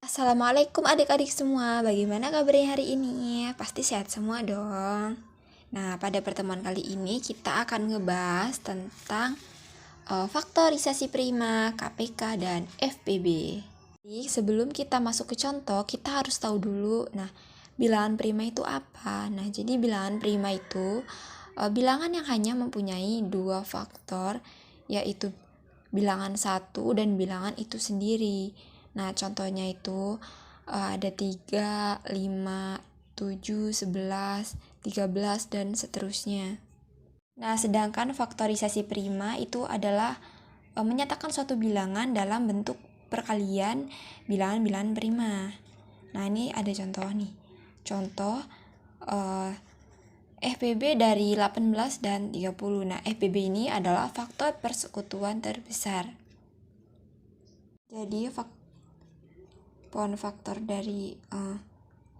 Assalamualaikum adik-adik semua, bagaimana kabarnya hari ini? Pasti sehat semua dong. Nah, pada pertemuan kali ini kita akan ngebahas tentang faktorisasi prima, KPK, dan FPB. Jadi, sebelum kita masuk ke contoh, kita harus tahu dulu, nah, bilangan prima itu apa? Nah, jadi bilangan prima itu bilangan yang hanya mempunyai dua faktor, yaitu bilangan satu dan bilangan itu sendiri. Nah, contohnya itu ada 3, 5, 7, 11, 13, dan seterusnya. Nah, sedangkan faktorisasi prima itu adalah menyatakan suatu bilangan dalam bentuk perkalian bilangan-bilangan prima. Nah, ini ada contoh nih. Contoh FPB dari 18 dan 30. Nah, FPB ini adalah faktor persekutuan terbesar. Jadi faktor dari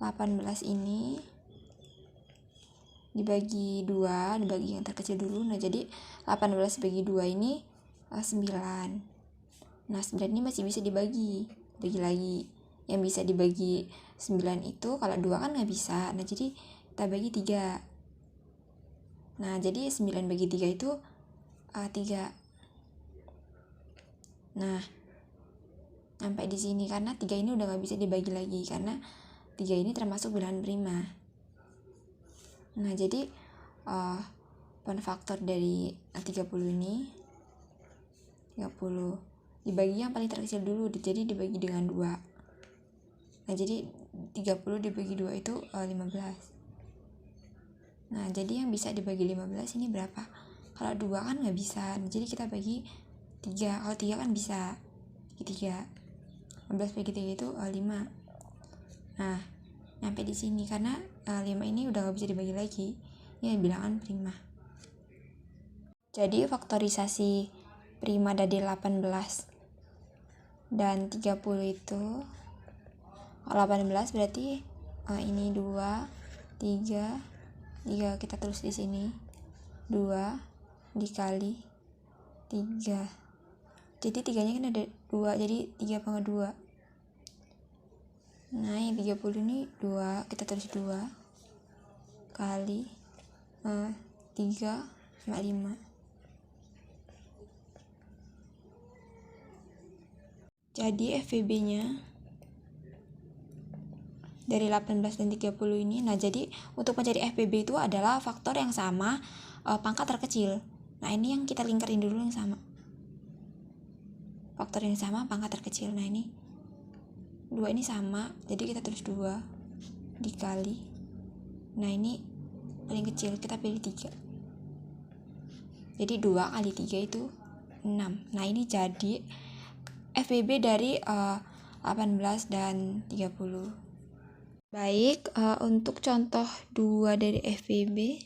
18 ini dibagi 2, dibagi yang terkecil dulu. Nah, jadi 18 bagi 2 ini 9. Nah, 9 ini masih bisa dibagi lagi. Yang bisa dibagi 9 itu kalau 2 kan nggak bisa. Nah, jadi kita bagi 3. Nah, jadi 9 bagi 3 itu 3. Nah, sampai di sini karena 3 ini udah nggak bisa dibagi lagi karena 3 ini termasuk bilangan prima. Nah, jadi faktor dari 30 ini 30 dibagi yang paling terkecil dulu, jadi dibagi dengan 2. Nah, jadi 30 dibagi 2 itu 15. Nah, jadi yang bisa dibagi 15 ini berapa? Kalau 2 kan nggak bisa, nah, jadi kita bagi 3. Kalau 3 kan bisa bagi 3. 15 bagi 3 itu 5. Nah, sampai di sini karena 5 ini udah gak bisa dibagi lagi. Ini bilangan prima. Jadi faktorisasi prima dari 18 dan 30 itu 18 berarti ini 2, 3 kita tulis di sini 2 dikali 3. Jadi 3-nya kan ada 2, jadi 3/2. Nah, yang 30 ini 2, kita tulis 2 kali 3/5. Jadi FVB-nya dari 18 dan 30 ini. Nah, jadi untuk mencari FPB itu adalah faktor yang sama pangkat terkecil. Nah, ini yang kita lingkarin dulu yang sama. Faktor yang sama pangkat terkecil. Nah, ini 2 ini sama, jadi kita tulis 2 dikali. Nah, ini paling kecil, kita pilih 3. Jadi 2 kali 3 itu 6. Nah, ini jadi FPB dari 18 dan 30. Baik, untuk contoh 2 dari FPB,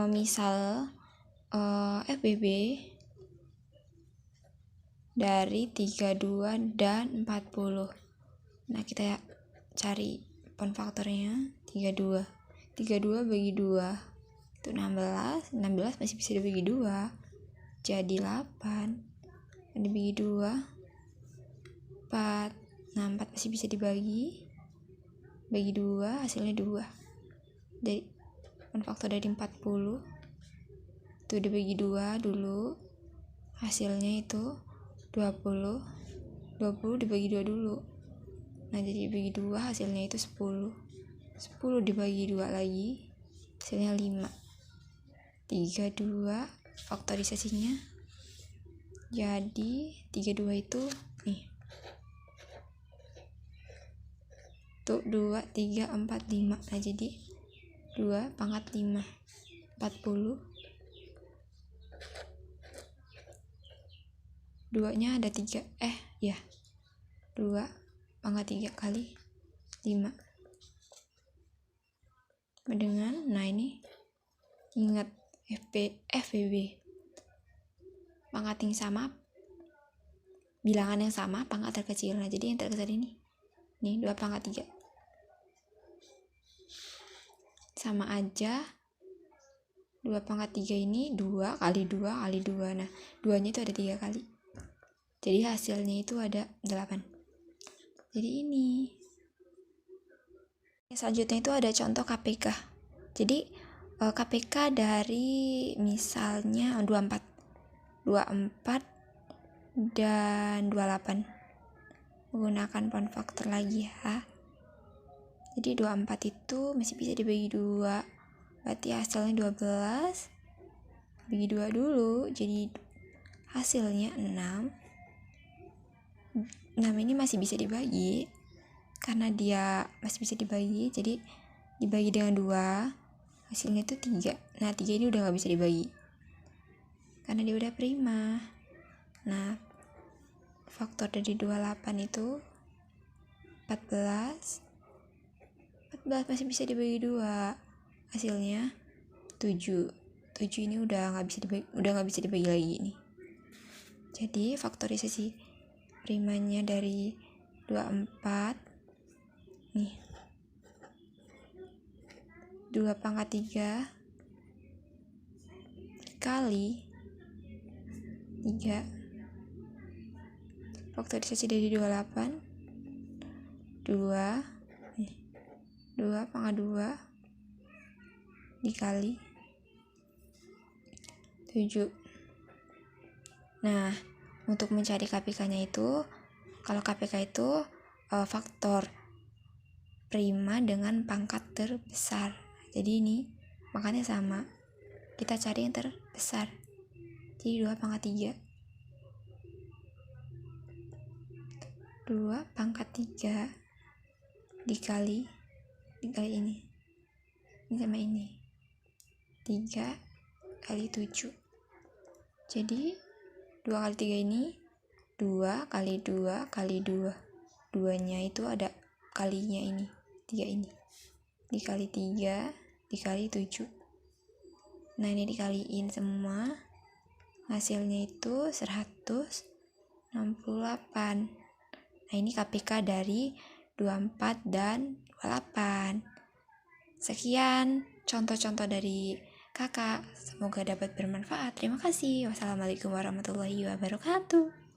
misal FPB dari 32 dan 40. Nah, kita cari faktornya 32. 32 bagi 2 itu 16. 16 masih bisa dibagi 2. Jadi 8. Dibagi 2 4. Nah, 4 masih bisa dibagi 2, hasilnya 2. Dari faktor dari 40 itu dibagi 2 dulu, hasilnya itu 20 dibagi 2 dulu. Nah, jadi dibagi 2 hasilnya itu 10 dibagi 2 lagi hasilnya 5. 32 faktorisasinya jadi 32 itu nih tuh 2, 3, 4, 5. Nah, jadi 2 pangkat 5 40. 2 nya ada 3, 2 pangkat 3 kali 5 dengan, nah ini ingat FPB pangkat yang sama, bilangan yang sama, pangkat terkecil. Nah, jadi yang terkecil ini 2 pangkat 3 sama aja. 2 pangkat 3 ini 2 kali 2 kali 2. Nah, 2 nya itu ada 3 kali, jadi hasilnya itu ada 8. Jadi ini. Selanjutnya itu ada contoh KPK. Jadi KPK dari misalnya 24 dan 28. Menggunakan pound factor lagi ya. Jadi 24 itu masih bisa dibagi 2. Berarti hasilnya 12. Bagi 2 dulu, jadi hasilnya 6. 6 ini masih bisa dibagi. Karena dia masih bisa dibagi, jadi dibagi dengan 2, hasilnya itu 3. Nah 3 ini udah gak bisa dibagi karena dia udah prima. Nah faktor dari 28 itu 14 masih bisa dibagi 2, hasilnya 7 ini udah gak bisa dibagi lagi nih. Jadi faktorisasi primanya dari 24 nih 2 pangkat 3 kali 3. Faktorisasi dari 28 2 pangkat 2 dikali 7. Nah untuk mencari KPK nya itu, kalau KPK itu faktor prima dengan pangkat terbesar. Jadi ini makanya sama, kita cari yang terbesar. Jadi 2 pangkat 3 dikali ini sama ini 3 kali 7. Jadi 2 kali 3 ini 2 kali 2 kali 2. 2 nya itu ada kalinya ini 3 ini dikali 3 dikali 7. Nah ini dikaliin semua, hasilnya itu 168. Nah ini KPK dari 24 dan 28. Sekian contoh-contoh dari kakak, semoga dapat bermanfaat. Terima kasih. Wassalamualaikum warahmatullahi wabarakatuh.